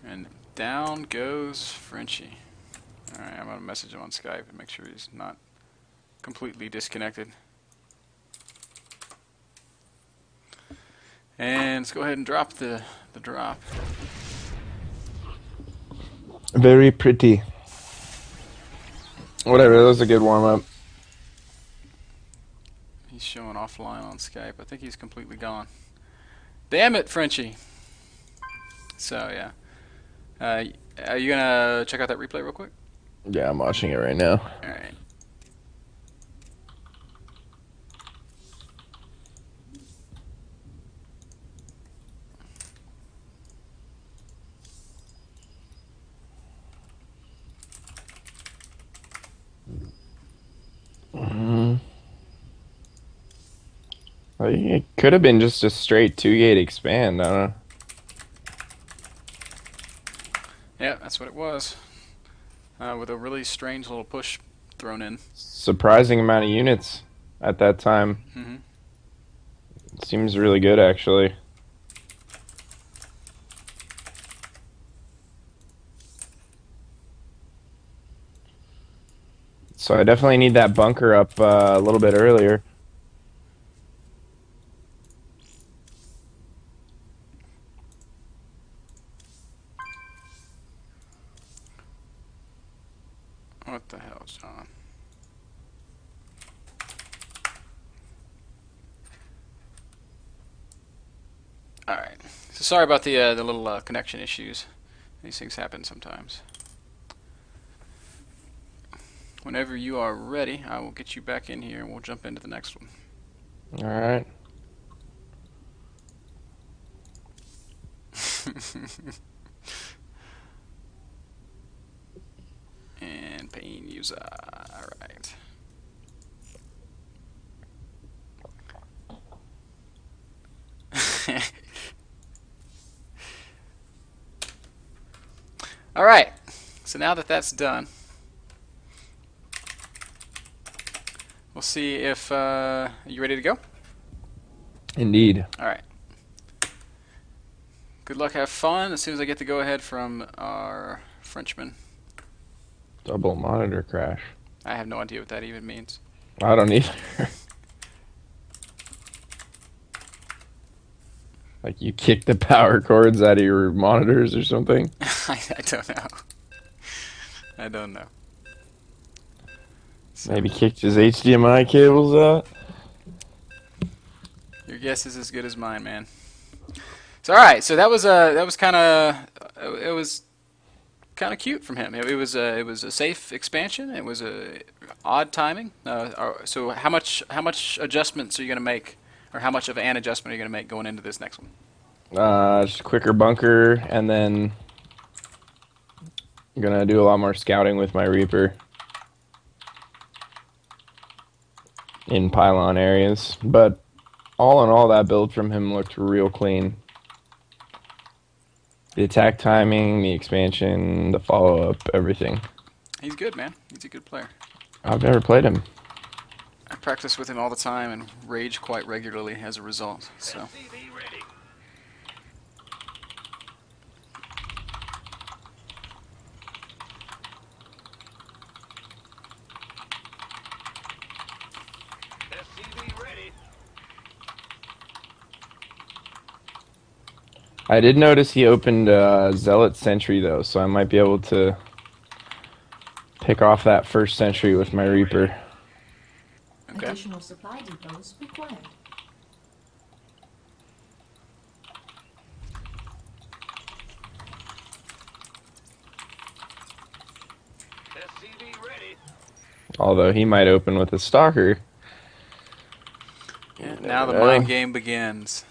And down goes Frenchie. Alright, I'm going to message him on Skype and make sure he's not completely disconnected. And let's go ahead and drop the drop. Very pretty. Whatever, that was a good warm-up. He's showing offline on Skype. I think he's completely gone. Damn it, Frenchie. So, yeah. Are you going to check out that replay real quick? Yeah, I'm watching it right now. Alright. Well, it could have been just a straight 2-gate expand. I don't know. Yeah, that's what it was. With a really strange little push thrown in. Surprising amount of units at that time. Mm-hmm. Seems really good, actually. So I definitely need that bunker up a little bit earlier. What the hell, John? Alright. So sorry about the little connection issues. These things happen sometimes. Whenever you are ready, I will get you back in here and we'll jump into the next one. Alright. And Painuser. Alright. Alright. So now that that's done, we'll see if you ready to go? Indeed. Alright. Good luck, have fun. As soon as I get the go ahead from our Frenchman. Double monitor crash. I have no idea what that even means. I don't either. Like you kick the power cords out of your monitors or something? I don't know. I don't know. So, Maybe kicked his HDMI cables out? your guess is as good as mine, man. So all right, so that was kind of cute from him. It was a safe expansion. It was a odd timing. So how much adjustments are you going to make, or how much of an adjustment are you going to make going into this next one? Just a quicker bunker, and then I'm gonna do a lot more scouting with my Reaper in pylon areas. But all in all, that build from him looked real clean. The attack timing, the expansion, the follow-up, everything. He's good, man. He's a good player. I've never played him. I practice with him all the time and rage quite regularly as a result. So. I did notice he opened Zealot Sentry though, so I might be able to pick off that first sentry with my Reaper. Okay. Additional supply depots required. Although he might open with a Stalker. Yeah, now the mind game begins.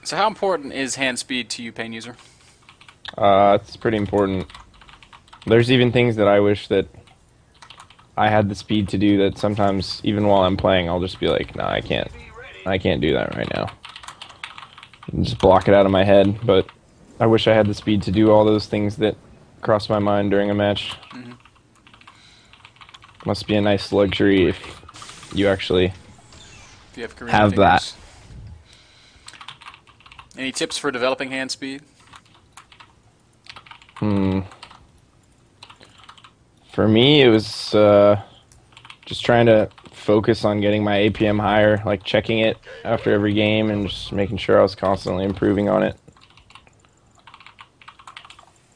So how important is hand speed to you, Painuser? It's pretty important. There's even things that I wish that I had the speed to do that sometimes, even while I'm playing, I'll just be like, nah, I can't do that right now. And just block it out of my head, but I wish I had the speed to do all those things that cross my mind during a match. Mm-hmm. Must be a nice luxury if you actually If you have have that. Any tips for developing hand speed? Hmm. For me, it was just trying to focus on getting my APM higher, like checking it after every game and just making sure I was constantly improving on it.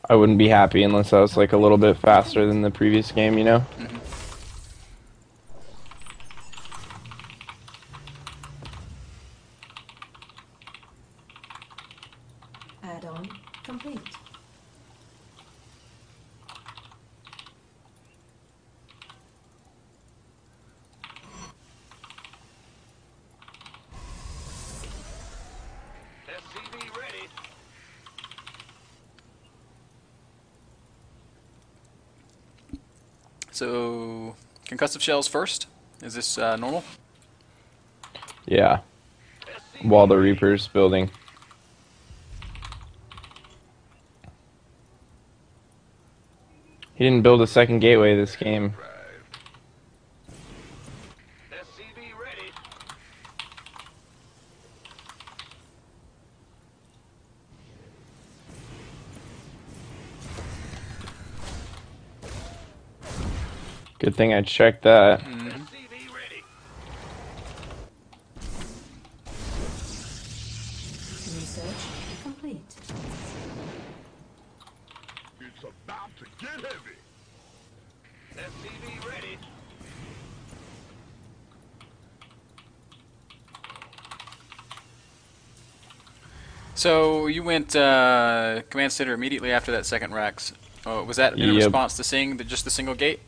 I wouldn't be happy unless I was like a little bit faster than the previous game, you know? Add-on complete. SCV ready. So, concussive shells first. Is this normal? Yeah. While the Reaper's building. He didn't build a second gateway this game. SCV ready. Good thing I checked that. SCV ready. Research complete. It's about to get heavy. SCV ready. So you went command center immediately after that second Rax. Oh, was that in Yep. response to seeing just the single gate?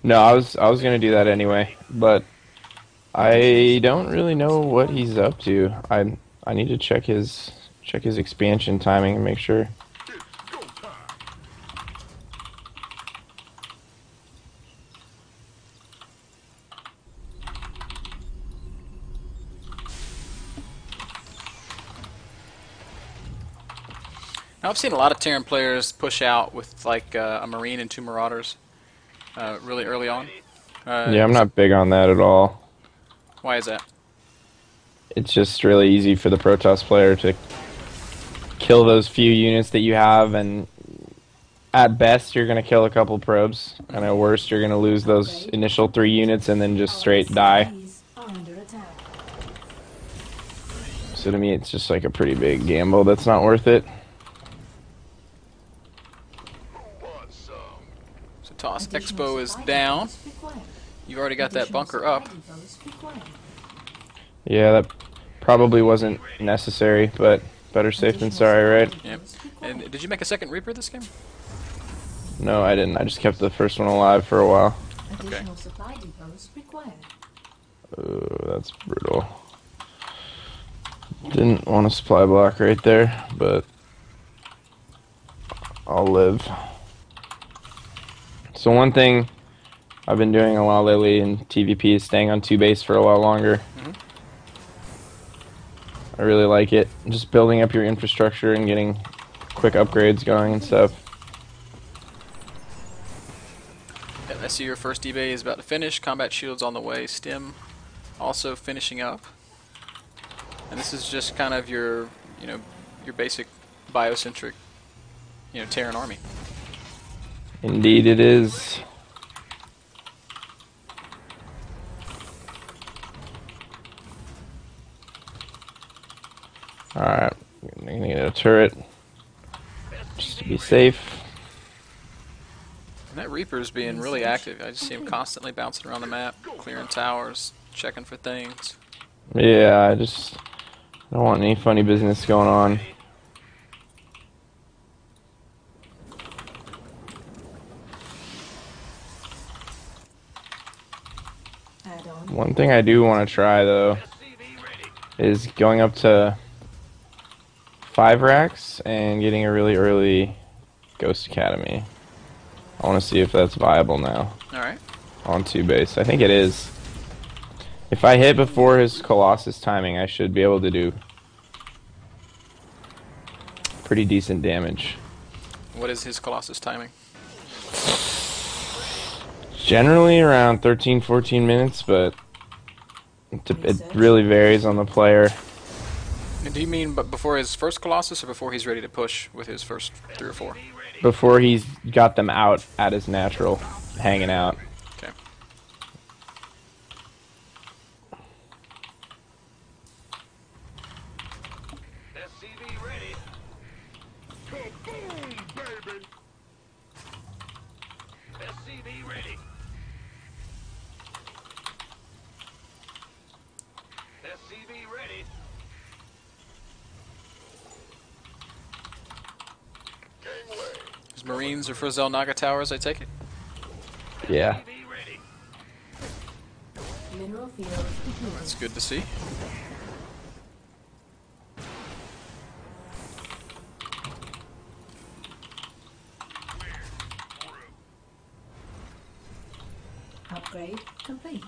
No, I was gonna do that anyway, but I don't really know what he's up to. I need to check his expansion timing and make sure. It's go time. Now, I've seen a lot of Terran players push out with like a Marine and two Marauders really early on. Yeah, I'm not big on that at all. Why is that? It's just really easy for the Protoss player to kill those few units that you have, and at best you're gonna kill a couple probes, and at worst you're gonna lose those initial 3 units and then just straight die. Cities are under attack. So to me, it's just like a pretty big gamble that's not worth it. Who wants some? So Toss Additional Expo is supply down. depots required. You've already got that Additional bunker supply up. depots required. Yeah, that probably wasn't necessary, but better safe than Additional sorry, supply right? Yep. depots required. And did you make a second Reaper this game? No, I didn't. I just kept the first one alive for a while. Additional supply depots required. Oh, that's brutal. Didn't want a supply block right there, but I'll live. So one thing I've been doing a lot lately in TvP is staying on 2 base for a lot longer. Mhm. I really like it. Just building up your infrastructure and getting quick upgrades going and stuff. Yeah, I see your first eBay is about to finish. Combat shields on the way. Stim also finishing up. And this is just kind of your, your basic biocentric, Terran army. Indeed it is. Alright, I'm gonna get a turret just to be safe. And that Reaper's being really active. I just see him constantly bouncing around the map, clearing towers, checking for things. Yeah, I just don't want any funny business going on. Add-on. One thing I do want to try though SCV ready. is going up to 5 racks and getting a really early Ghost Academy. I want to see if that's viable now Alright. on 2 base. I think it is. If I hit before his Colossus timing, I should be able to do pretty decent damage. What is his Colossus timing? Generally around 13-14 minutes, but It really varies on the player. And do you mean but before his first Colossus or before he's ready to push with his first 3 or 4? Before he's got them out at his natural, hanging out. Okay. SCV ready. Kaboom, baby. SCV ready. SCV ready. Gangway. His Marines are for Zelnaga towers, I take it? Yeah. SCV ready. Mineral field depleted. That's good to see. Upgrade complete.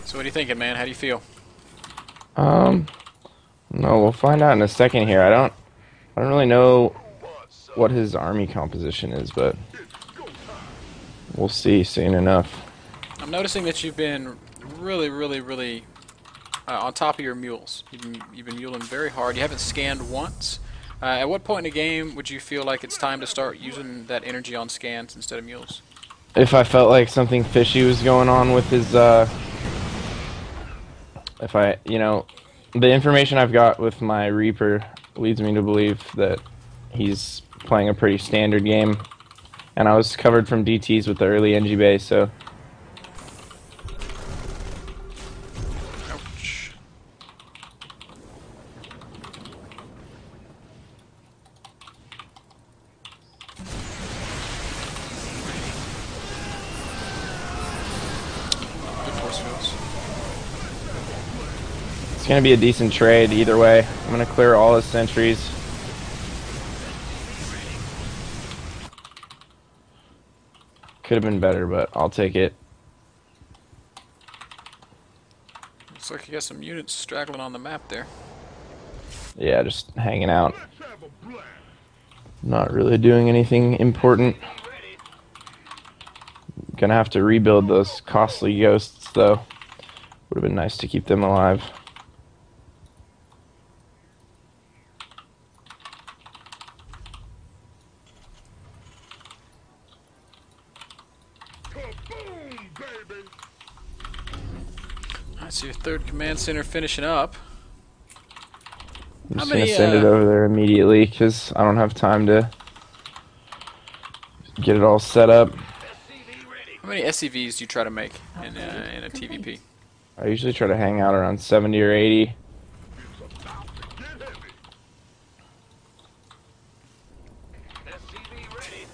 So what are you thinking, man? How do you feel? No, we'll find out in a second here. I don't really know what his army composition is, but we'll see soon enough. I'm noticing that you've been really on top of your mules. You've been muling very hard. You haven't scanned once. At what point in the game would you feel like it's time to start using that energy on scans instead of mules? If I felt like something fishy was going on with his, if I, the information I've got with my Reaper leads me to believe that he's playing a pretty standard game. And I was covered from DTs with the early NG base, so... Ouch. Good force fields. It's going to be a decent trade either way. I'm going to clear all his sentries. Could have been better, but I'll take it. Looks like you got some units straggling on the map there. Yeah, just hanging out. Let's have a blast. Not really doing anything important. Gonna have to rebuild those costly ghosts, though. Would have been nice to keep them alive. Kaboom, baby. I see your third command center finishing up. I'm How just many, gonna send it over there immediately because I don't have time to get it all set up. SCV ready. How many SCVs do you try to make in a Complete. TvP? I usually try to hang out around 70 or 80. It's about to get heavy. SCV ready.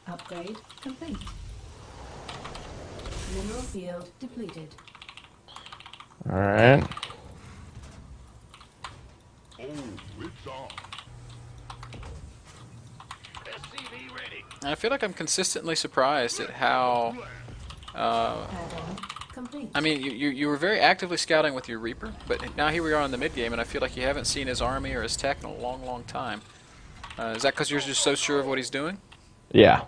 Upgrade complete. Mineral field depleted. Alright. Oh, it's on. SCV ready. And I feel like I'm consistently surprised at how. Add-on complete. I mean, you were very actively scouting with your Reaper, but now here we are in the mid game, and I feel like you haven't seen his army or his tech in a long time. Is that because you're just so sure of what he's doing? Yeah.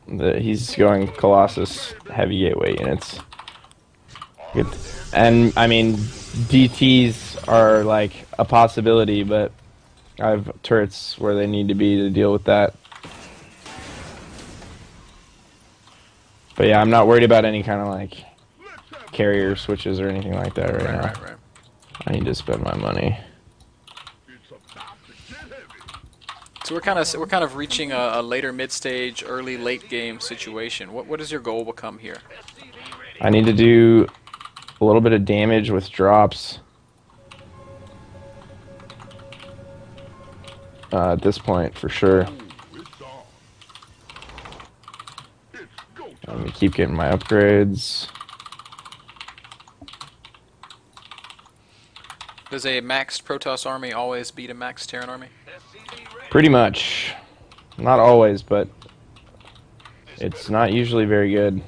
He's going Colossus heavy gateway units. Good. And, I mean, DTs are like a possibility, but I have turrets where they need to be to deal with that. But yeah, I'm not worried about any kind of like carrier switches or anything like that right now. Right. I need to spend my money. It's about to get heavy. So we're kind of reaching a later mid stage, early late game situation. What does your goal become here? I need to do a little bit of damage with drops. At this point, for sure. It's on. It's go I'm time. gonna keep getting my upgrades. Does a maxed Protoss army always beat a maxed Terran army? Pretty much. Not always, but it's not usually very good.